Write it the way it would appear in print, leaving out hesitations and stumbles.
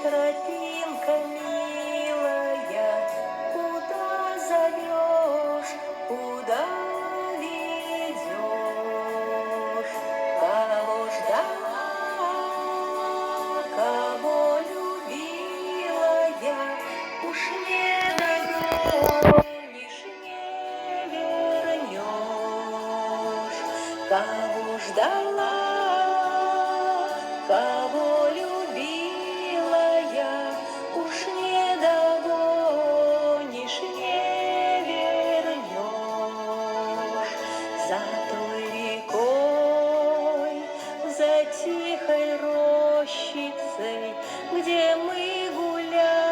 тропинка милая, куда зовешь, куда ведешь? Кого ждала, кого любила я, уж не догонишь, не вернешь. Кого ждала, кого любила я, уж не догонишь, не вернешь. За той рекой, за тихой рощицей, где мы гуляли,